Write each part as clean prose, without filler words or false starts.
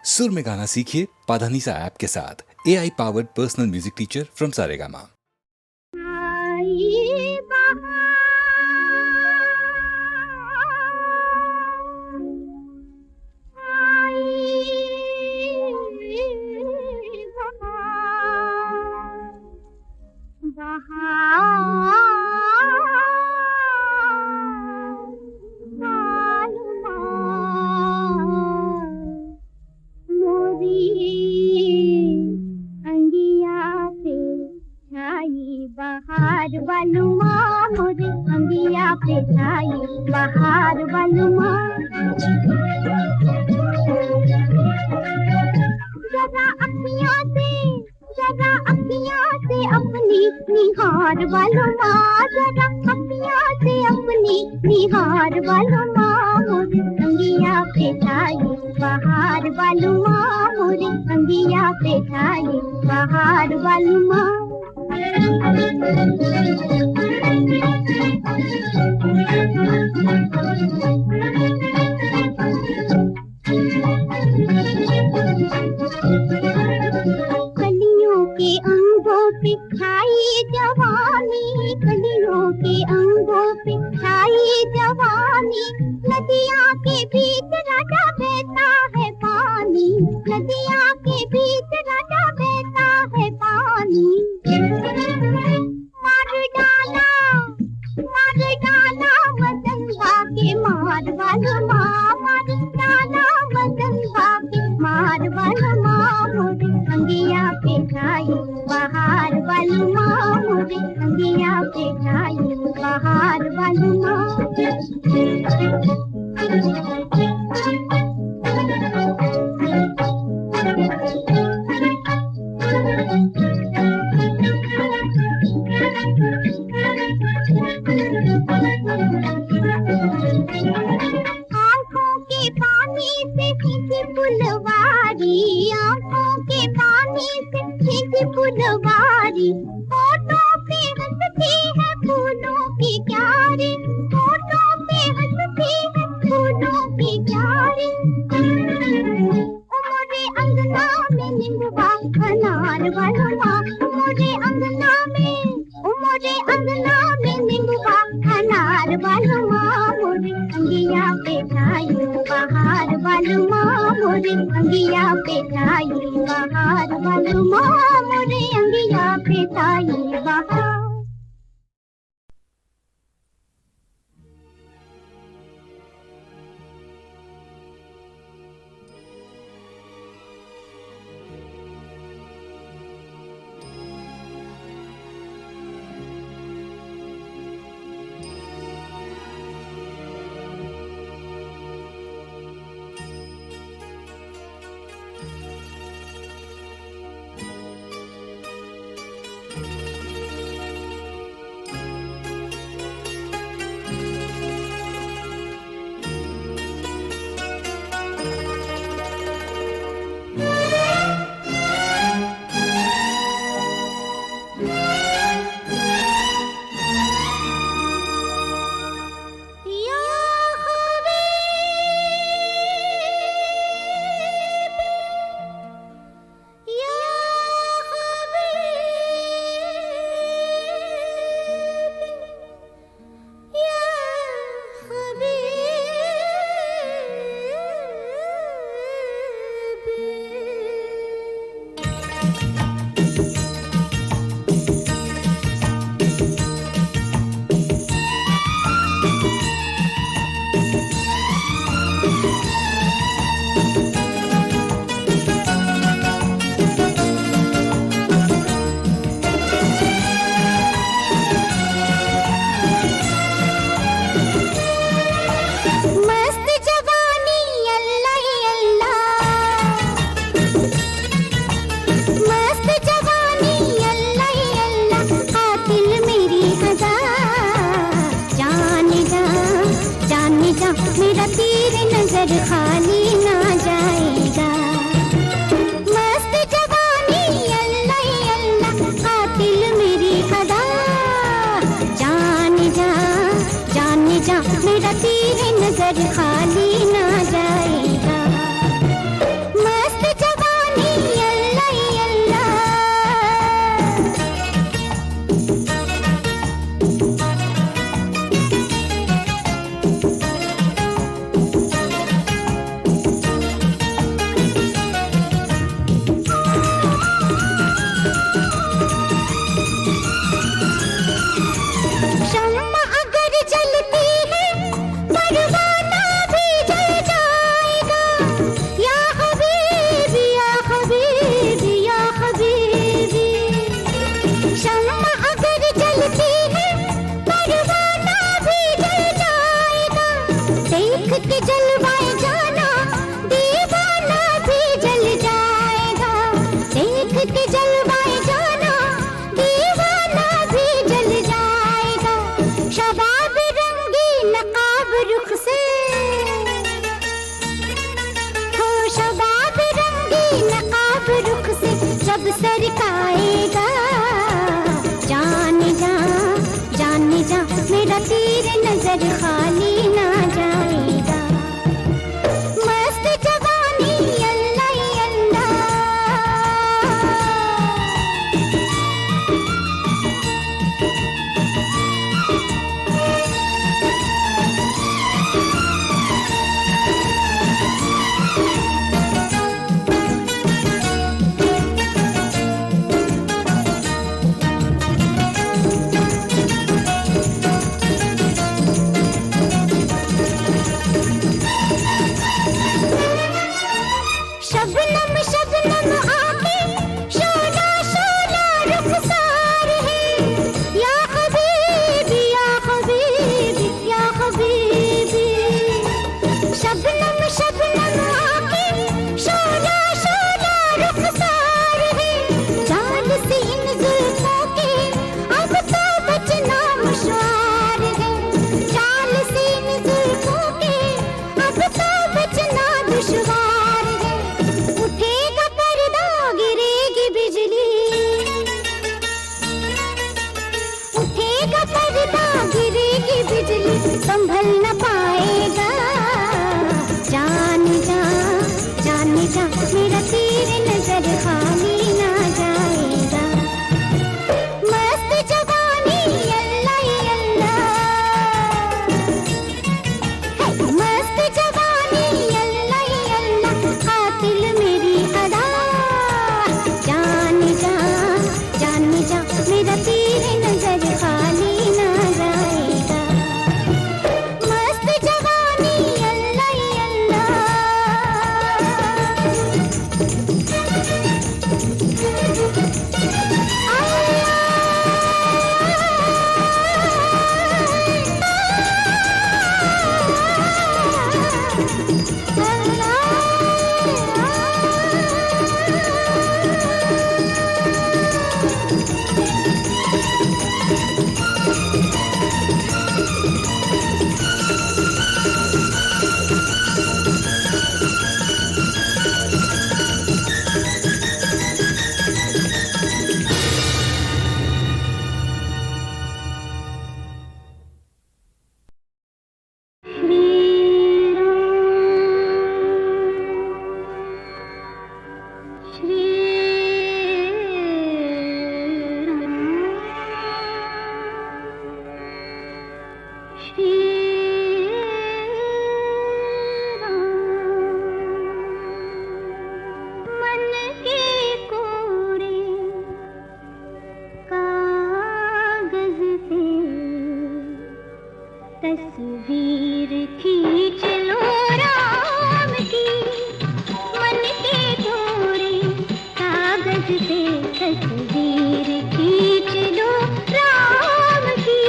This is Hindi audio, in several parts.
सुर में गाना सीखिए पाधानीसा ऐप के साथ। AI powered personal music teacher from Saregama. बहार वालुमा मोरे अंगिया पे छाई बहार वालुमा जरा अखियां से अपनी निहार वालुमा जरा अखियां से अपनी निहार वालुमा मोरे अंगिया पे छाई बहार वालुमा मोरे अंगिया पे छाई बहार वालुमा कलियों के अंगों पे छाई जवानी कलियों के अंगों पे छाई जवानी नदियाँ के बीच राजा बहता है पानी नदियाँ के बीच राजा बहता है पानी मार डाला मदनवा के मार वालुमा मार डाला मदनवा के मार वालुमा मोरे अंगिया पे छाई बहार वालुमा मोरे अंगिया पे छाई बहार वालुमा आँखों के पानी से खींची फुलवारी आँखों के पानी से खींची फुलवारी होठों पे हंसती है फूलों की क्यारी होठों पे हंसती है फूलों की क्यारी उमरे अंगना में नींबुआ अनार वालुमा उमरे अंगना में नींबुआ अनार वालुमा मोरे अंगिया पे छाई बहार वालुमा मोरे अंगिया पे छाई बहार वालुमा मोरे अंगिया पे छाई बहार मेरा तीर नजर खाली ना जाएगा। मस्त जवानी अल्लाह अल्लाह कातिल मेरी अदा। जान जा मेरा तीर नजर खाली ना जाएगा। मस्त सरकाएगा। जान जा मेरा तीर नजर खाली ना जाएगा। मस्त जवानी अल्लाह अल्लाह, शबनम शबनम आके शोला शोला रुखसार है। या हबीबी या हबीबी या हबीबी, शबनम शबनम आके शोला शोला रुखसार है। जान से इन जुल्फों के अब तो बचना मुश्वार है। जाल से इन जुल्फों के अब तो बचना दुश्वार है। उठेगा पर्दा गिरेगी बिजली, उठेगा पर्दा गिरेगी बिजली, संभल न पाएगा। जान जा मेरा तीर नजर खाली ना जाएगा। मस्त जवानी अल्लाह अल्लाह, मस्त जवानी अल्लाह अल्लाह, कातिल मेरी अदा। जान जा मेरा तीर नजर खाली ना जाएगा। मस्त जवानी अल्लाह अल्लाह, मन के कोरे कागज पे तस्वीर खींच लो राम की। मन के कोरे कागज पे तस्वीर खींच लो राम की।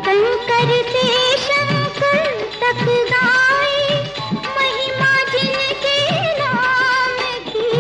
कंकर से शंकर तक गाए महिमा जिनके नाम की।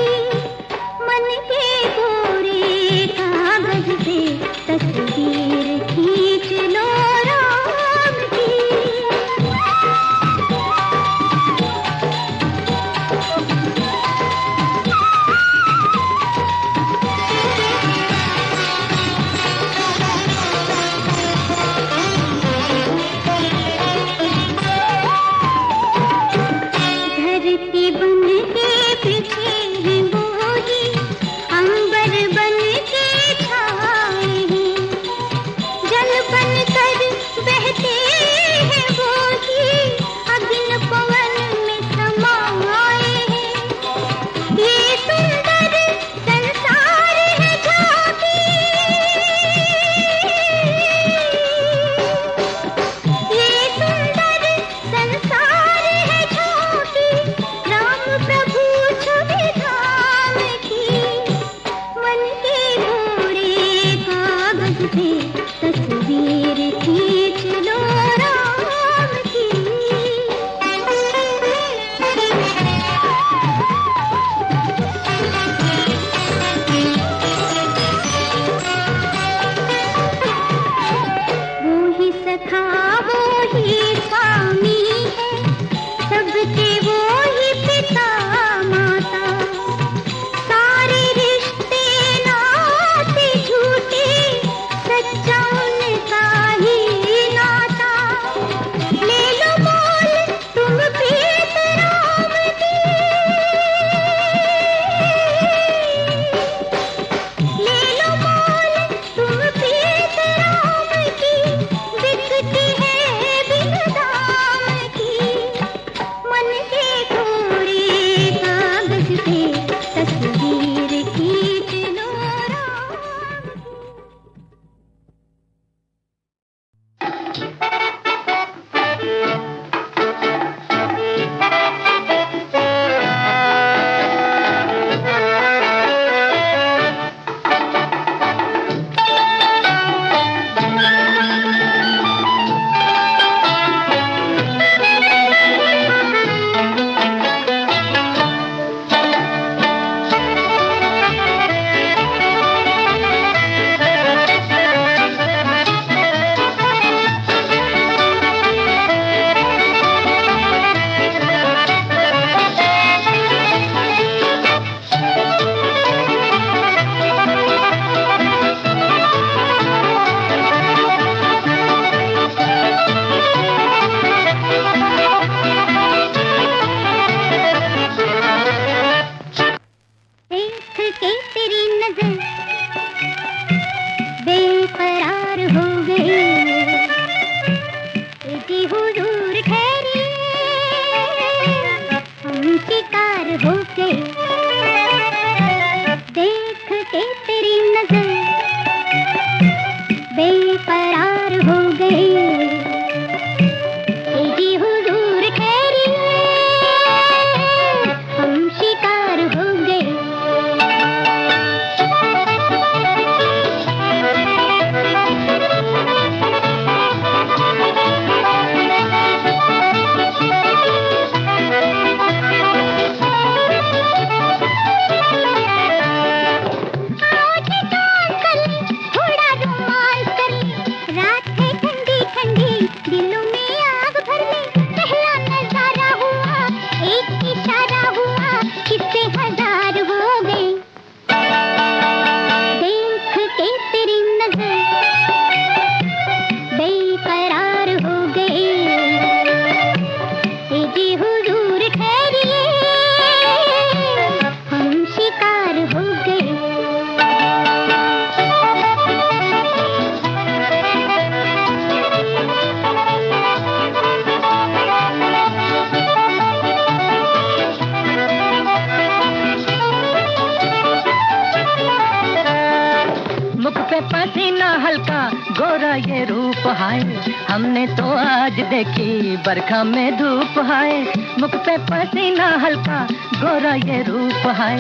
ये रूप हाय, हमने तो आज देखी बरखा में धूप हाय। मुख पे पसीना हल्का, गोरा ये रूप हाय,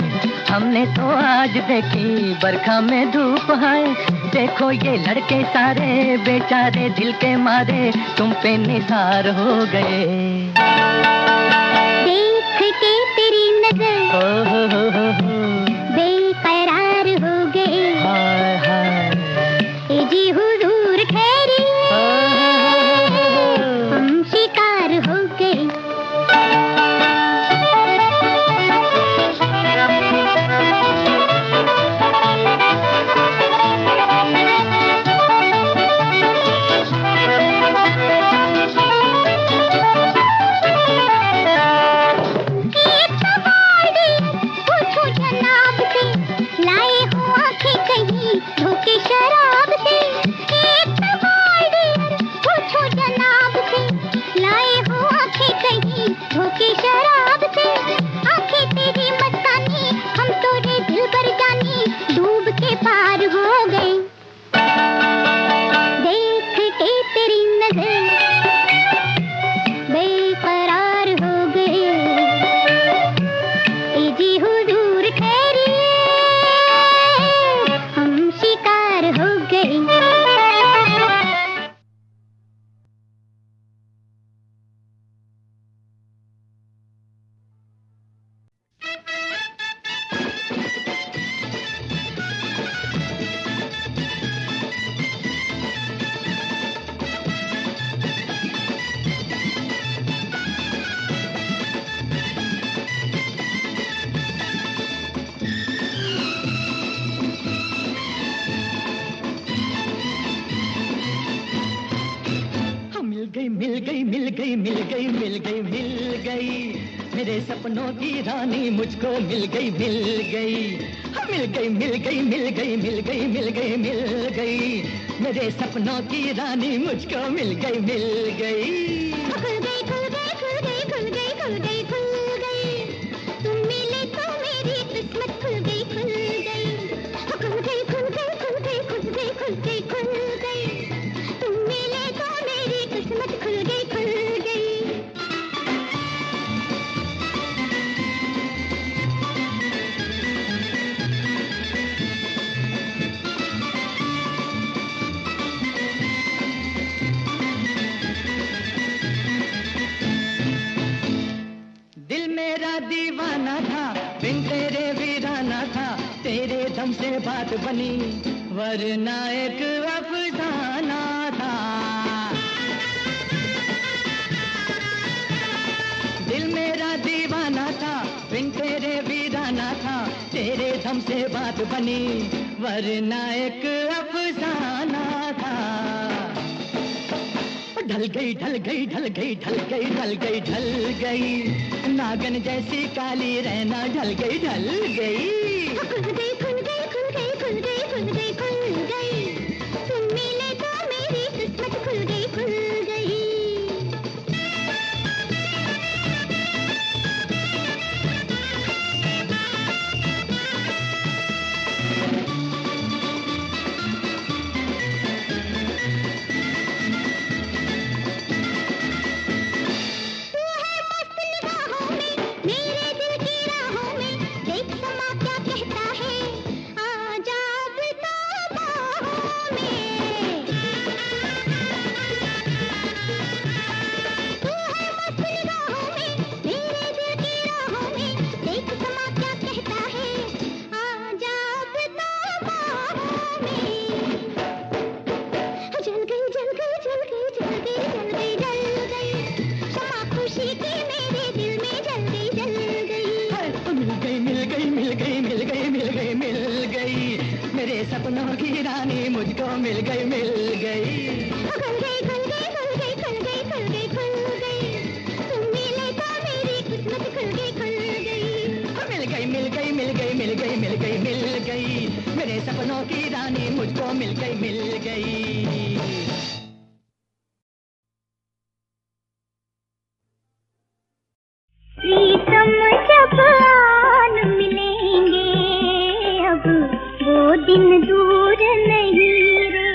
हमने तो आज देखी बरखा में धूप हाय। देखो ये लड़के सारे बेचारे दिल के मारे तुम पे निसार हो गए। देख के तेरी नजर हो बेकरार हो गए। हाय हाय ए जी हुजूर खैरी, हम शिकार हो गए। मेरे सपनों की रानी मुझको मिल गई मेरे सपनों की रानी मुझको मिल गई। तुम मिले तो मेरी किस्मत खुल गई। तुम मिले तो मेरी किस्मत खुल गई। दीवाना था बिन तेरे वीराना था, तेरे दम से बात बनी वरना एक अफसाना था। दिल मेरा दीवाना था बिन तेरे वीराना था, तेरे दम से बात बनी वरना एक अफसाना था। ढल गई नागन जैसी काली रहना ढल गई। खुल गई। तुम मिले तो मेरी किस्मत खुल गई। सपनों की रानी मुझको मिल गई। खुल गई। तुम मिले तो मेरी किस्मत खुल गई। मिल गई मेरे सपनों की रानी मुझको मिल गई। प्रीतम जब आन मिलेंगे अब वो दिन दूर नहीं रे।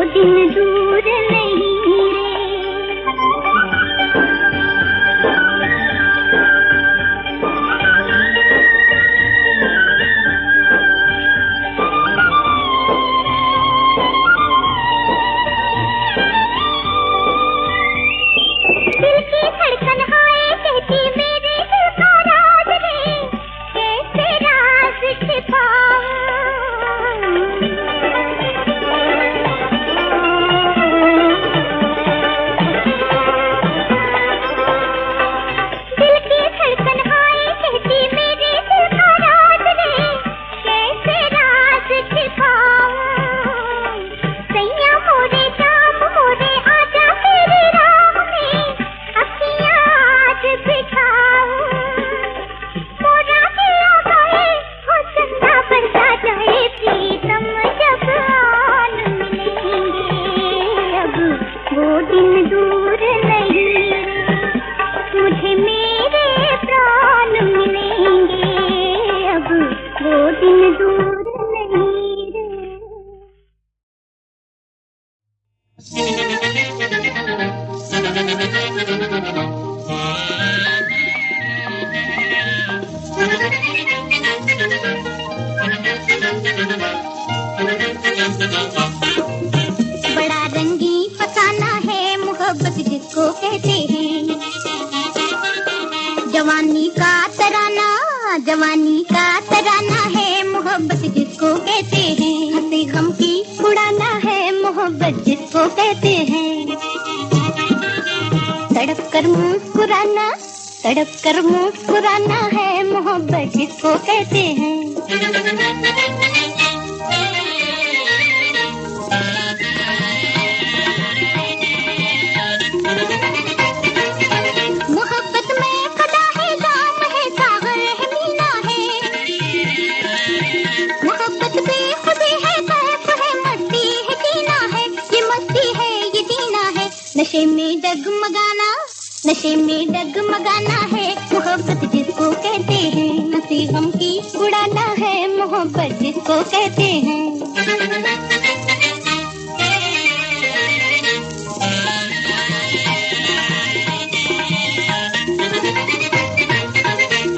दिन दूर नहीं रे। दिल की धड़कन हाय कहती मेरे दिल का राज रे, कैसे राज छिपाऊं। दिल की धड़कन हाय कहती मेरे दिल का राज रे, कैसे राज छिपाऊं। सैया मोरे शाम मोरे आजा तेरी राह में, अखियाँ आज बिठाऊं। मोरा दिया गए हो चंदा बरसा जाए, प्रीतम जब आन मिलेंगे। अब वो दिन दूर नहीं रे, मुझे मेरे प्राण मिलेंगे। अब वो दिन दूर नहीं रे। बड़ा रंगी फसाना है मोहब्बत जिसको कहते हैं। जवानी का तराना, जवानी का तराना है मोहब्बत जिसको कहते हैं। हंसी गम की उड़ाना है मोहब्बत जिसको कहते हैं। तड़प कर मुस्कुराना, तड़प कर मुस्कुराना है मोहब्बत जिसको कहते हैं। मोहब्बत में कदा है जाम है सागर है मीना है। मोहब्बत बेखुदी है कैफ है मस्ती है जीना है। ये मस्ती है ये जीना है। नशे में डगमगाना, नशे में डगमगाना है मोहब्बत जिसको कहते हैं। हंसी गम की उड़ाना है मोहब्बत जिसको कहते हैं।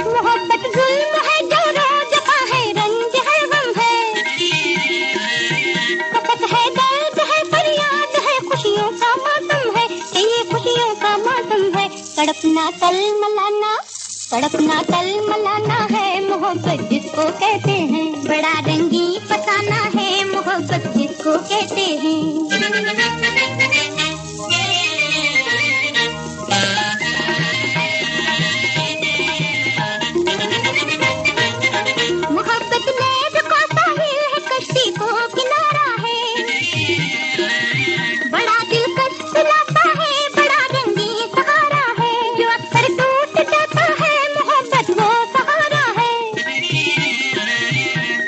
मोहब्बत जुल्म है जो रोज का है, रंज है गम है। फकत है दर्द है फरियाद है, खुशियों का मौसम है। ये खुशियों का मौसम है। तड़पना तलमलाना, तड़पना तलमलाना है मोहब्बत जिसको कहते हैं। बड़ा रंगी फसाना है मोहब्बत जिसको कहते हैं। मोहब्बत में को साहिल है, कश्ती को किनारा है। बड़ा दिलकश दिलासा है, बड़ा रंगी सहारा है। जो अक्सर टूट जाता है मोहब्बत वो सहारा है।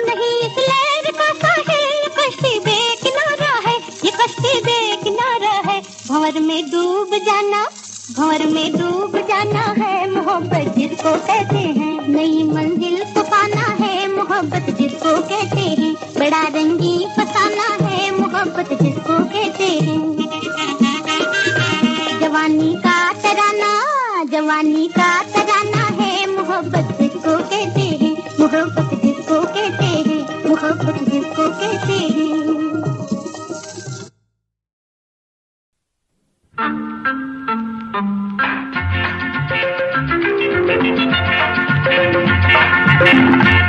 नहीं इस लहर का साहिल ये कश्ती बेकिनारा है, ये कश्ती बेकिनारा है। भंवर में डूब जाना, भंवर में डूब जाना है मोहब्बत जिसको कहते हैं। नई मंजिल को पाना है मोहब्बत जिसको कहते हैं। बड़ा रंगी फसाना है मोहब्बत जिसको कहते हैं। जवानी का तराना, जवानी का तराना है मोहब्बत जिसको कहते हैं। मोहब्बत जिसको कहते हैं, मोहब्बत जिसको कहते हैं।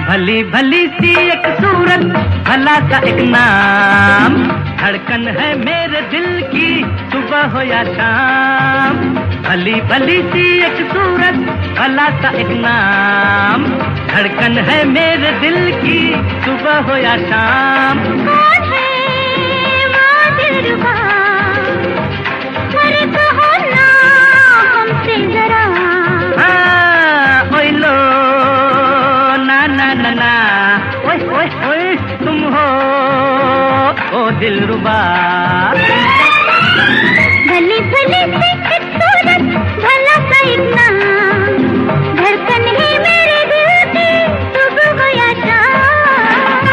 भली भली सी एक सूरत, भला सा एक नाम, धड़कन है मेरे दिल की सुबह हो या शाम। भली भली सी एक सूरत, भला सा एक नाम, धड़कन है मेरे दिल की सुबह हो या शाम। कौन है वो दिलरुबा, अरे कहो ना हमसे जरा। ओए लो ना ना ना ना, ओए ओए ओए तुम हो ओ दिलरुबा। भली भली सी एक सूरत, भला सा एक नाम, धड़कन है मेरे दिल की सुबह हो या शाम।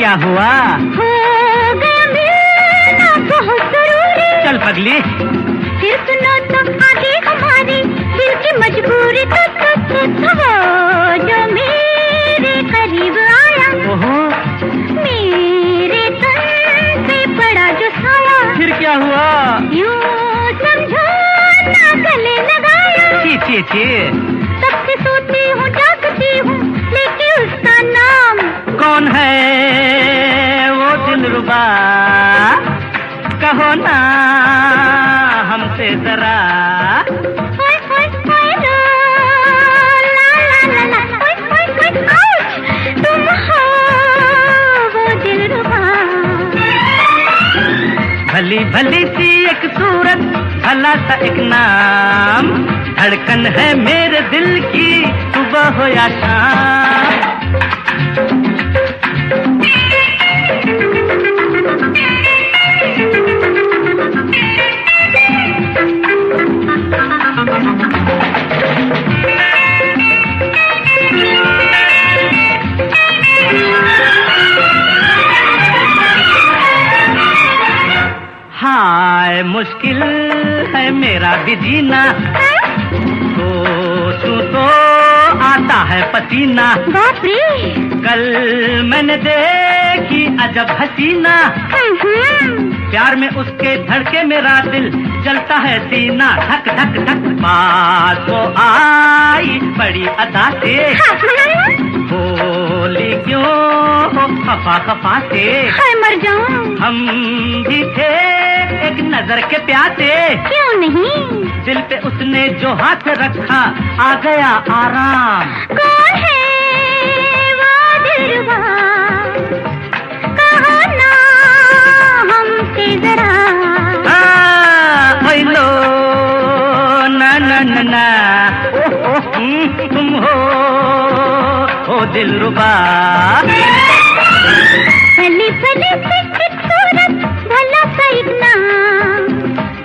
क्या हुआ? हो गया मिलना बहुत जरूरी। चल पगली, फिर सुनो तो आगे हमारी दिल की मजबूरी। तो जो मेरे करीब आया, ओहो, मेरे तन पे पड़ा जो साया। फिर क्या हुआ? यूं समझो ना गले लगाया। छी छी छी, तब से सोती हूँ जागती हूँ लेके उसका नाम। कौन है वो दिलरुबा? कहो ना हमसे जरा। ओए ओए ओए ला ला ला ला, ओए ओए ओए आउच, तुम हो वो दिलरुबा। भली भली सी एक सूरत, भला सा एक नाम, धड़कन है मेरे दिल की सुबह हो या शाम। हाय मुश्किल है मेरा भी जीना, सोचूं तो आता है पसीना। बाप रे। कल मैंने देखी अजब हसीना, प्यार में उसके धड़के मेरा दिल जलता है सीना। धक धक धक, पास वो आई बड़ी अदा से, बोली क्यों हो खफा खफा से। हाय मर जाऊं। हम भी थे एक नजर के प्यासे, क्यों नहीं? दिल पे उसने जो हाथ रखा आ गया आराम। कौन है वो दिलरुबा? कहो ना हमसे जरा। ओए लो ना ना ना ना, तुम हो ओ दिलरुबा। भली भली सी एक सूरत, भला सा एक नाम,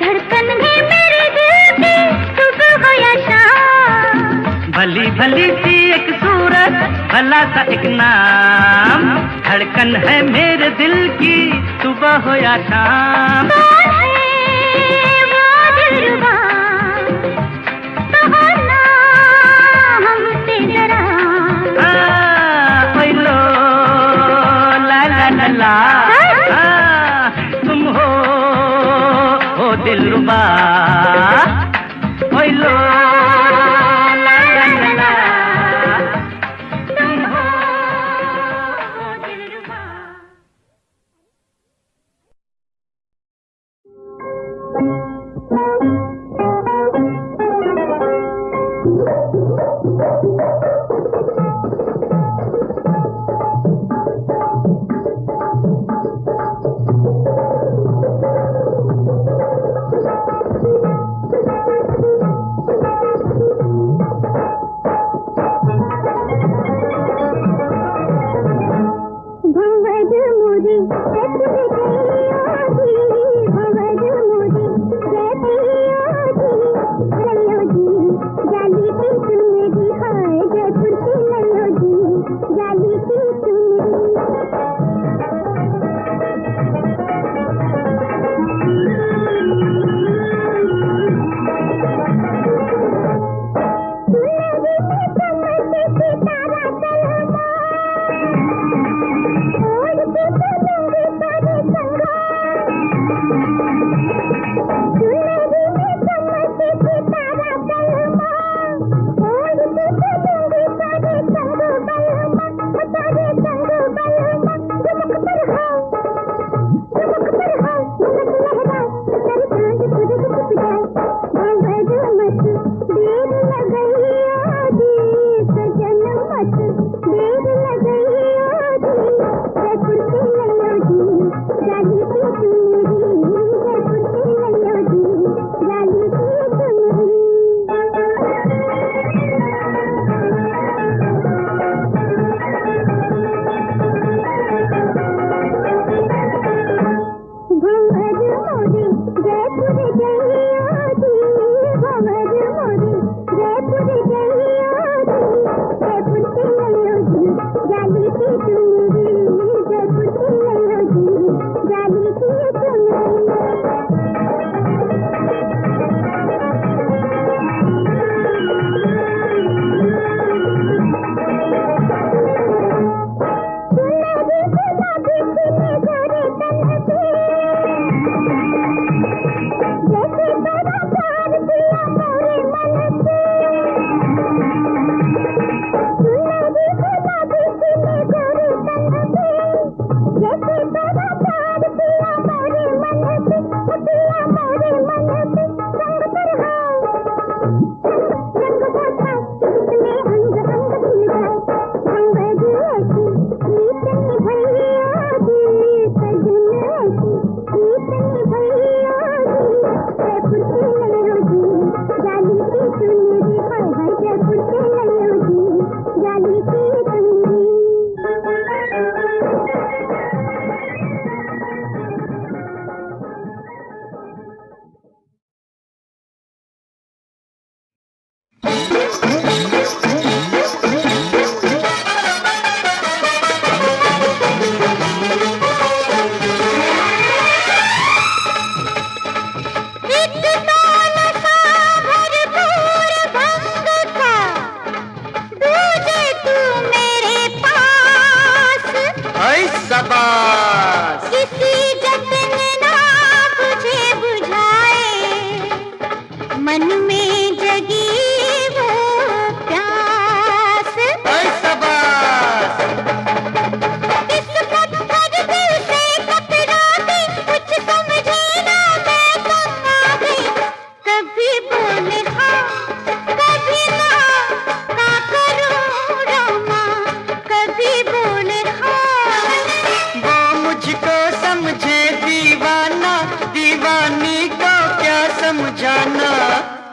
धड़कन है मेरे दिल की सुबह हो या शाम। भली भली सी एक सूरत, भला सा एक नाम, धड़कन है मेरे दिल की सुबह हो या शाम। कौन है वो दिलरुबा? कहो ना हमसे जरा। ओए लो ला ला ला ला, तुम हो ओ दिलरुबा। ओए लो ला ला ला ला, तुम हो वो दिलरुबा।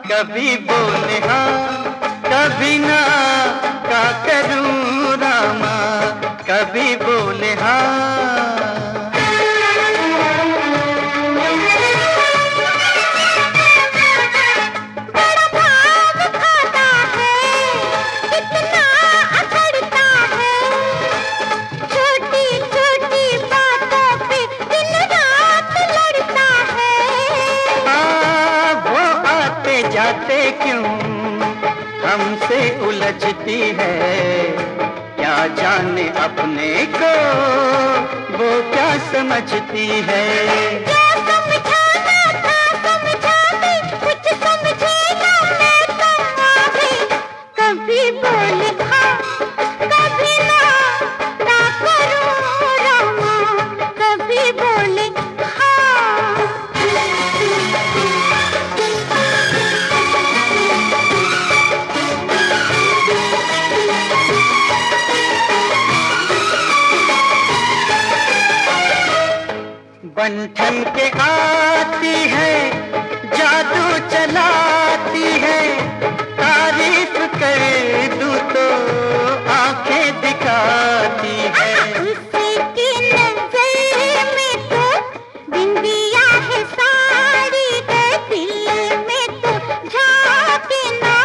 कभी बोले हाँ कभी ना, का करूँ रामा, कभी बोले हाँ। जाते क्यों हमसे उलझती है, क्या जाने अपने को वो क्या समझती है। क्या समझाना था समझा दे, कुछ समझे ना मैं तो आ गई। कभी बोले हाँ कभी ना, क्या करूँ रामा, कभी बोले बंठन के आती है, जादू चलाती है, तारीफ कर दूं तो आंखें दिखाती है। उसकी नजर में तो बिंदिया है साड़ी है, दिल में तो झांके ना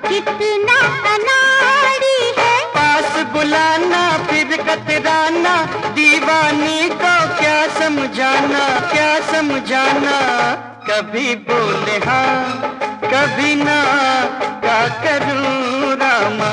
कितना अनाड़ी है। पास बुलाना फिर कतराना, दीवानी को क्या समझाना, क्या समझाना। कभी बोले हाँ कभी ना, क्या करूँ रामा,